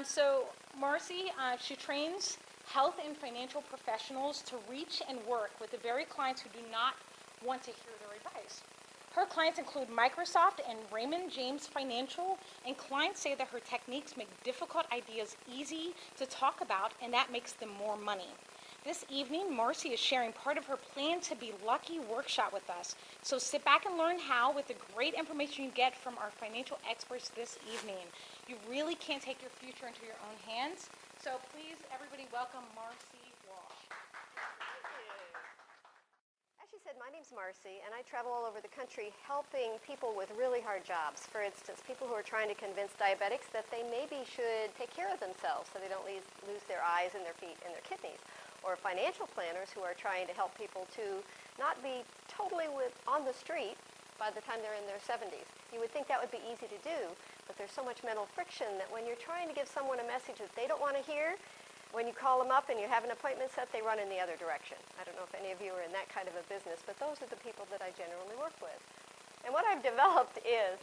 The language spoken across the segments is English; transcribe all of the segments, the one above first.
So Marcy, she trains health and financial professionals to reach and work with the very clients who do not want to hear their advice. Her clients include Microsoft and Raymond James Financial, and clients say that her techniques make difficult ideas easy to talk about, and that makes them more money. This evening, Marcy is sharing part of her Plan to Be Lucky workshop with us. So sit back and learn how with the great information you get from our financial experts this evening. You really can take your future into your own hands. So please, everybody, welcome Marcey Walsh. As she said, my name's Marcy, and I travel all over the country helping people with really hard jobs. For instance, people who are trying to convince diabetics that they maybe should take care of themselves so they don't lose their eyes and their feet and their kidneys. Or financial planners who are trying to help people to not be totally on the street by the time they're in their 70s. You would think that would be easy to do, but there's so much mental friction that when you're trying to give someone a message that they don't want to hear, when you call them up and you have an appointment set, they run in the other direction. I don't know if any of you are in that kind of a business, but those are the people that I generally work with. And what I've developed is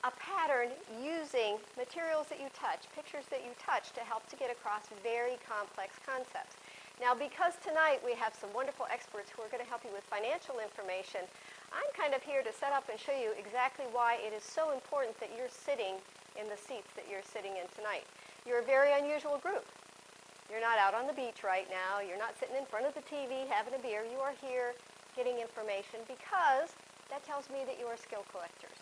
a pattern using materials that you touch, pictures that you touch, to help to get across very complex concepts. Now, because tonight we have some wonderful experts who are going to help you with financial information, I'm kind of here to set up and show you exactly why it is so important that you're sitting in the seats that you're sitting in tonight. You're a very unusual group. You're not out on the beach right now. You're not sitting in front of the TV having a beer. You are here getting information because that tells me that you are skill collectors.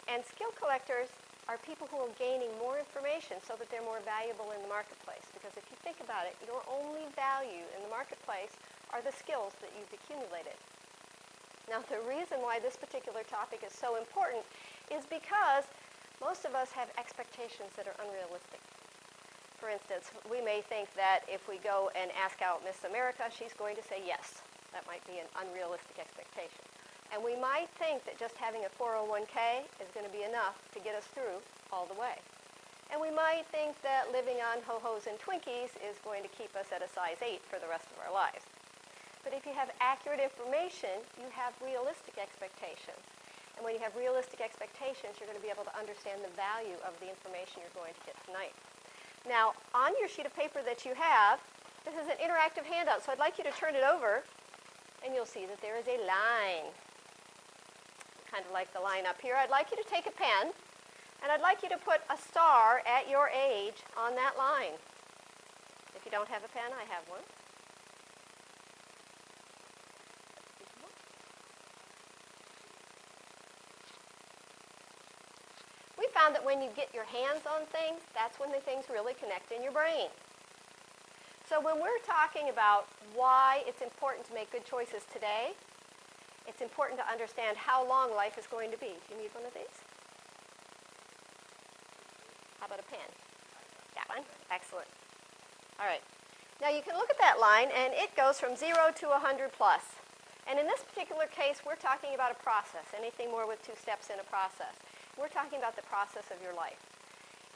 And skill collectors are people who are gaining more information so that they're more valuable in the marketplace. Because if you think about it, your only value in the marketplace are the skills that you've accumulated. Now, the reason why this particular topic is so important is because most of us have expectations that are unrealistic. For instance, we may think that if we go and ask out Miss America, she's going to say yes. That might be an unrealistic expectation. And we might think that just having a 401k is going to be enough to get us through all the way. And we might think that living on ho-hos and Twinkies is going to keep us at a size 8 for the rest of our lives. But if you have accurate information, you have realistic expectations. And when you have realistic expectations, you're going to be able to understand the value of the information you're going to get tonight. Now, on your sheet of paper that you have, this is an interactive handout, so I'd like you to turn it over, and you'll see that there is a line. Kind of like the line up here. I'd like you to take a pen, and I'd like you to put a star at your age on that line. If you don't have a pen, I have one. We found that when you get your hands on things, that's when the things really connect in your brain. So when we're talking about why it's important to make good choices today, it's important to understand how long life is going to be. Do you need one of these? How about a pen? Got one? Excellent. All right. Now you can look at that line, and it goes from 0 to 100 plus. And in this particular case, we're talking about a process, anything more with 2 steps in a process. We're talking about the process of your life.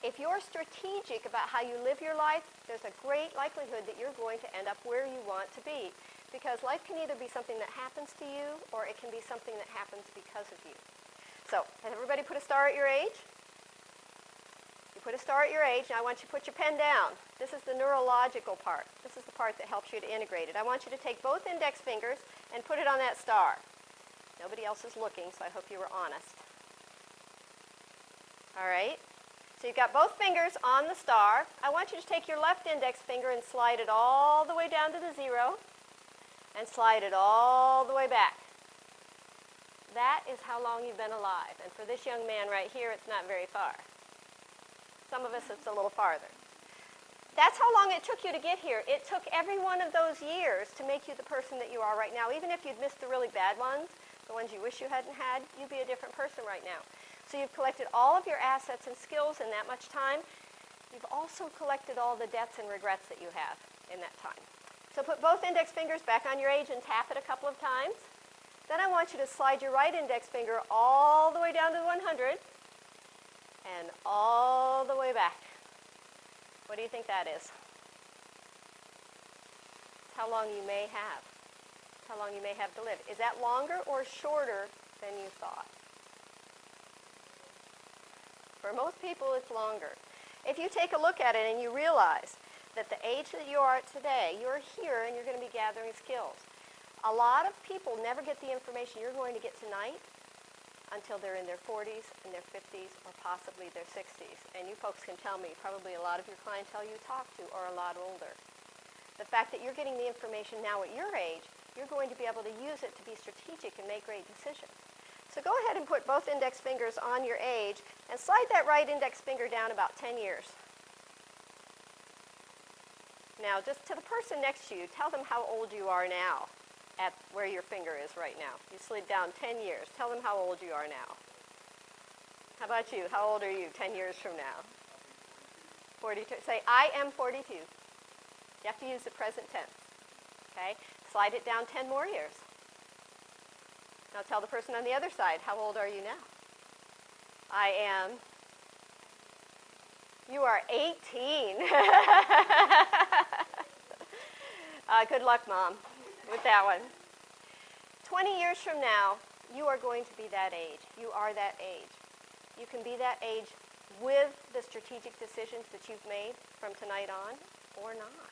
If you're strategic about how you live your life, there's a great likelihood that you're going to end up where you want to be. Because life can either be something that happens to you, or it can be something that happens because of you. So, has everybody put a star at your age? You put a star at your age. Now I want you to put your pen down. This is the neurological part. This is the part that helps you to integrate it. I want you to take both index fingers and put it on that star. Nobody else is looking, so I hope you were honest. All right. So you've got both fingers on the star. I want you to take your left index finger and slide it all the way down to the 0. And slide it all the way back. That is how long you've been alive. And for this young man right here, it's not very far. Some of us, it's a little farther. That's how long it took you to get here. It took every one of those years to make you the person that you are right now. Even if you'd missed the really bad ones, the ones you wish you hadn't had, you'd be a different person right now. So you've collected all of your assets and skills in that much time. You've also collected all the debts and regrets that you have in that time. So put both index fingers back on your age and tap it a couple of times. Then I want you to slide your right index finger all the way down to 100 and all the way back. What do you think that is? It's how long you may have. It's how long you may have to live. Is that longer or shorter than you thought? For most people, it's longer. If you take a look at it and you realize that the age that you are at today, you're here and you're going to be gathering skills. A lot of people never get the information you're going to get tonight until they're in their 40s and their 50s or possibly their 60s. And you folks can tell me, probably a lot of your clientele you talk to are a lot older. The fact that you're getting the information now at your age, you're going to be able to use it to be strategic and make great decisions. So go ahead and put both index fingers on your age and slide that right index finger down about 10 years. Now, just to the person next to you, tell them how old you are now at where your finger is right now. You slid down 10 years. Tell them how old you are now. How about you? How old are you 10 years from now? 42. Say, I am 42. You have to use the present tense. Okay? Slide it down 10 more years. Now tell the person on the other side, how old are you now? I am. You are 18. Good luck, Mom, with that one. 20 years from now, you are going to be that age. You are that age. You can be that age with the strategic decisions that you've made from tonight on or not.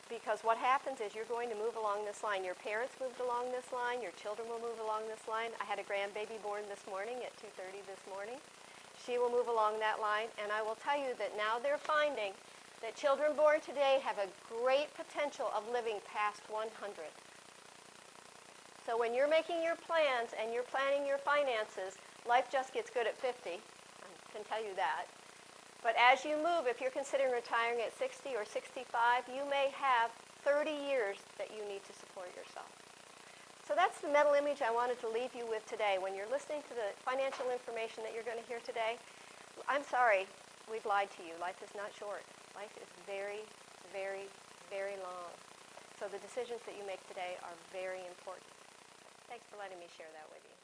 Because what happens is you're going to move along this line. Your parents moved along this line. Your children will move along this line. I had a grandbaby born this morning at 2:30 this morning. She will move along that line. And I will tell you that now they're finding that children born today have a great potential of living past 100. So when you're making your plans and you're planning your finances, life just gets good at 50. I can tell you that. But as you move, if you're considering retiring at 60 or 65, you may have 30 years that you need to support yourself. So that's the mental image I wanted to leave you with today. When you're listening to the financial information that you're going to hear today, I'm sorry, we've lied to you. Life is not short. Life is very, very, very long. So the decisions that you make today are very important. Thanks for letting me share that with you.